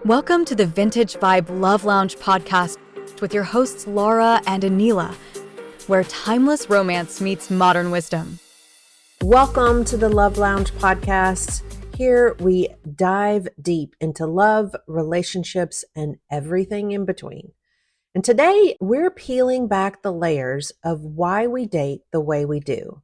Welcome to the Vintage Vibe Love Lounge podcast with your hosts Laura and Aneela, where timeless romance meets modern wisdom. Welcome to the Love Lounge podcast. Here we dive deep into love, relationships, and everything in between. And today we're peeling back the layers of why we date the way we do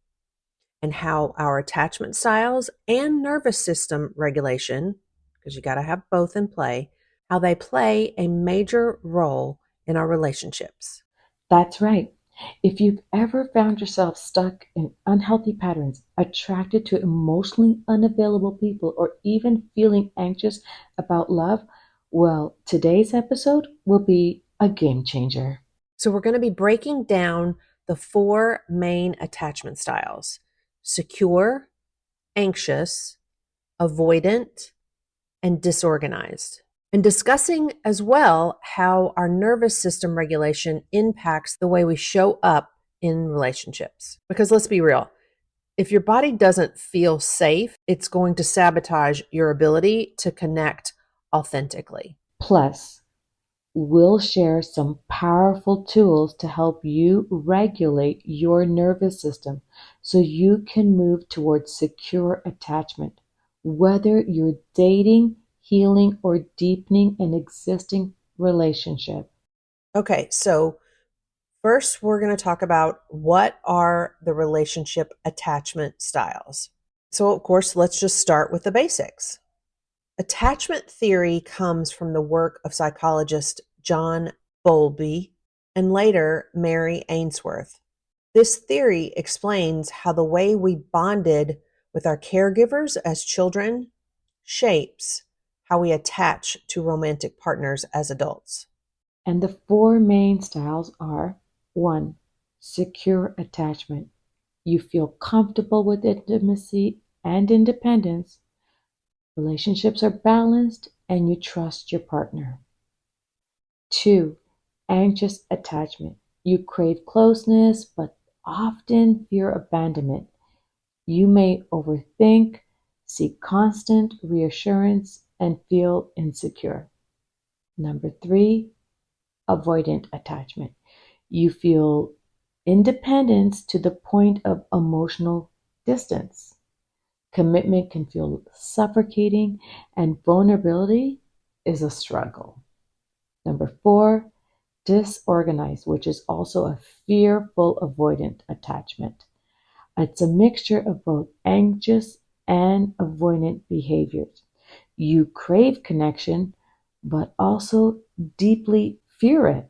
and how our attachment styles and nervous system regulation, because you got to have both in play, how they play a major role in our relationships. That's right. If you've ever found yourself stuck in unhealthy patterns, attracted to emotionally unavailable people, or even feeling anxious about love, well, today's episode will be a game changer. So we're going to be breaking down the 4 main attachment styles: secure, anxious, avoidant, and disorganized. And discussing as well how our nervous system regulation impacts the way we show up in relationships. Because let's be real, if your body doesn't feel safe, it's going to sabotage your ability to connect authentically. Plus, we'll share some powerful tools to help you regulate your nervous system so you can move towards secure attachment, whether you're dating, healing, or deepening an existing relationship. Okay, so first we're going to talk about what are the relationship attachment styles. So of course, let's just start with the basics. Attachment theory comes from the work of psychologist John Bowlby and later Mary Ainsworth. This theory explains how the way we bonded with our caregivers as children shapes how we attach to romantic partners as adults. And the 4 main styles are: 1. Secure attachment. You feel comfortable with intimacy and independence. Relationships are balanced and you trust your partner. 2. Anxious attachment. You crave closeness but often fear abandonment. You may overthink, seek constant reassurance, and feel insecure. Number 3, avoidant attachment. You feel independence to the point of emotional distance. Commitment can feel suffocating, and vulnerability is a struggle. Number 4, disorganized, which is also a fearful avoidant attachment. It's a mixture of both anxious and avoidant behaviors. You crave connection, but also deeply fear it.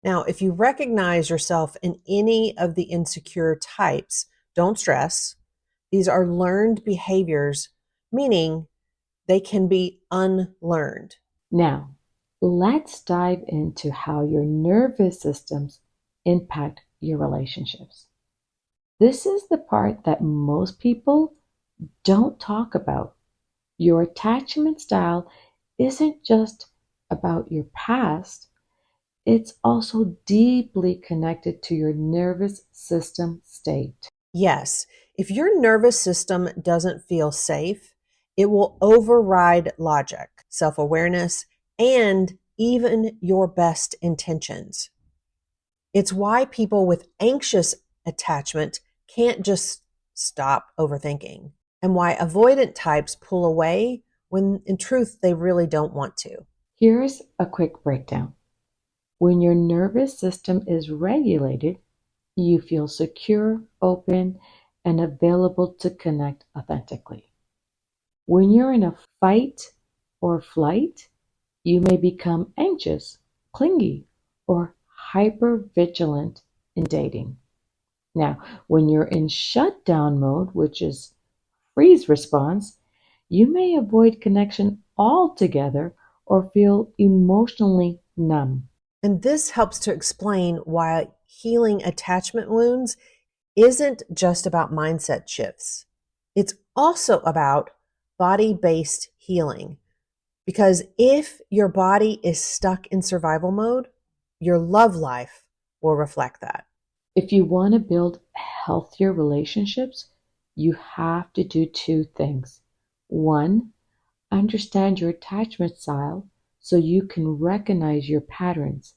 Now, if you recognize yourself in any of the insecure types, don't stress. These are learned behaviors, meaning they can be unlearned. Now, let's dive into how your nervous systems impact your relationships. This is the part that most people don't talk about. Your attachment style isn't just about your past, it's also deeply connected to your nervous system state. Yes, if your nervous system doesn't feel safe, it will override logic, self-awareness, and even your best intentions. It's why people with anxious attachment can't just stop overthinking, and why avoidant types pull away when in truth they really don't want to. Here's a quick breakdown. When your nervous system is regulated, you feel secure, open, and available to connect authentically. When you're in a fight or flight, you may become anxious, clingy, or hyper-vigilant in dating. Now, when you're in shutdown mode, which is freeze response, you may avoid connection altogether or feel emotionally numb. And this helps to explain why healing attachment wounds isn't just about mindset shifts. It's also about body-based healing. Because if your body is stuck in survival mode, your love life will reflect that. If you want to build healthier relationships, you have to do 2 things. 1, Understand your attachment style so you can recognize your patterns.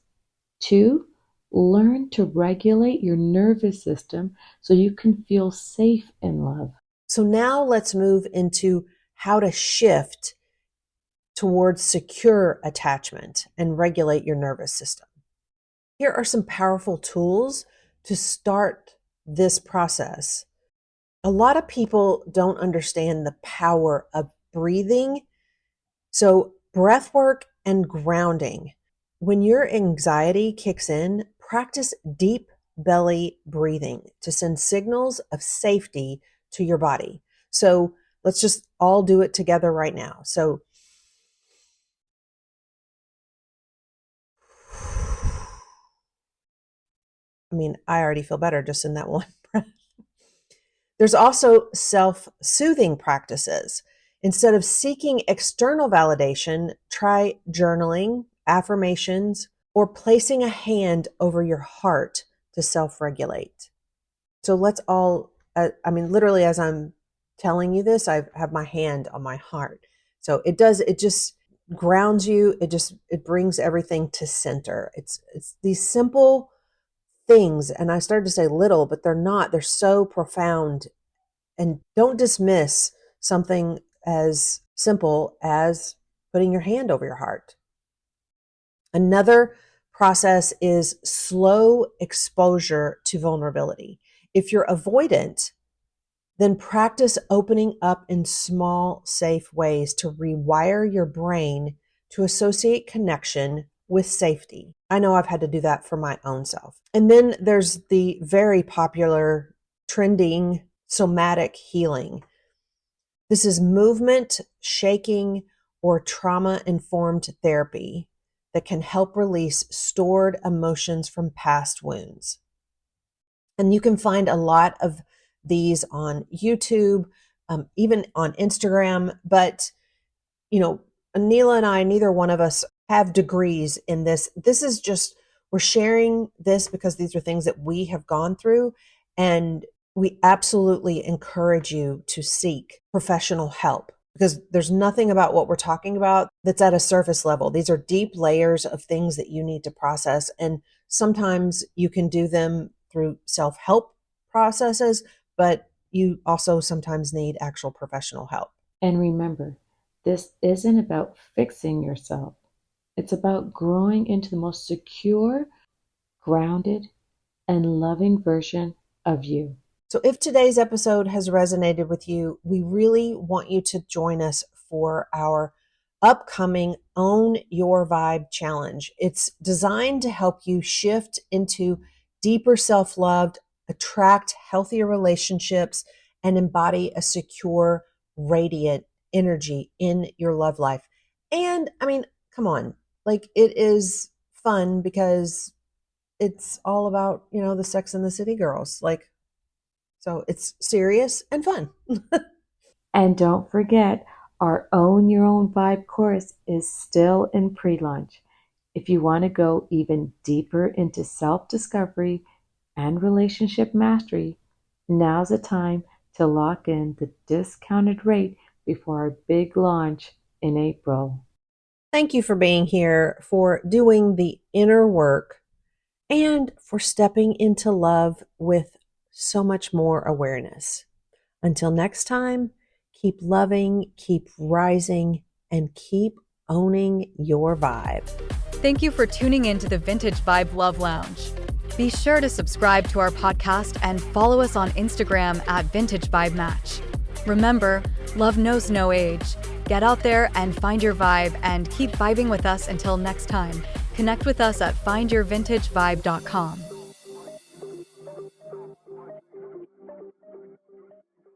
2, learn to regulate your nervous system so you can feel safe in love. So now let's move into how to shift towards secure attachment and regulate your nervous system. Here are some powerful tools to start this process. A lot of people don't understand the power of breathing. So breath work and grounding. When your anxiety kicks in, practice deep belly breathing to send signals of safety to your body. So let's just all do it together right now. So I already feel better just in that one breath. There's also self-soothing practices. Instead of seeking external validation, try journaling, affirmations, or placing a hand over your heart to self-regulate. So let's all, literally as I'm telling you this, I have my hand on my heart. So it just grounds you. It brings everything to center. It's these simple things. And I started to say little, but they're not. They're so profound. And don't dismiss something as simple as putting your hand over your heart. Another process is slow exposure to vulnerability. If you're avoidant, then practice opening up in small, safe ways to rewire your brain to associate connection with safety. I know I've had to do that for my own self. And then there's the very popular, trending somatic healing. This is movement, shaking, or trauma-informed therapy that can help release stored emotions from past wounds. And you can find a lot of these on YouTube, even on Instagram. But, Aneela and I, neither one of us have degrees in this. This is just, we're sharing this because these are things that we have gone through. And we absolutely encourage you to seek professional help because there's nothing about what we're talking about that's at a surface level. These are deep layers of things that you need to process. And sometimes you can do them through self-help processes, but you also sometimes need actual professional help. And remember, this isn't about fixing yourself. It's about growing into the most secure, grounded, and loving version of you. So if today's episode has resonated with you, we really want you to join us for our upcoming Own Your Vibe challenge. It's designed to help you shift into deeper self-love, attract healthier relationships, and embody a secure, radiant energy in your love life. And come on, it is fun because it's all about, the Sex and the City girls. So it's serious and fun. And don't forget, our Own Your Own Vibe course is still in pre-launch. If you want to go even deeper into self-discovery and relationship mastery, now's the time to lock in the discounted rate before our big launch in April. Thank you for being here, for doing the inner work, and for stepping into love with so much more awareness. Until next time, keep loving, keep rising, and keep owning your vibe. Thank you for tuning in to the Vintage Vibe Love Lounge. Be sure to subscribe to our podcast and follow us on Instagram at Vintage Vibe Match. Remember, love knows no age. Get out there and find your vibe and keep vibing with us until next time. Connect with us at findyourvintagevibe.com.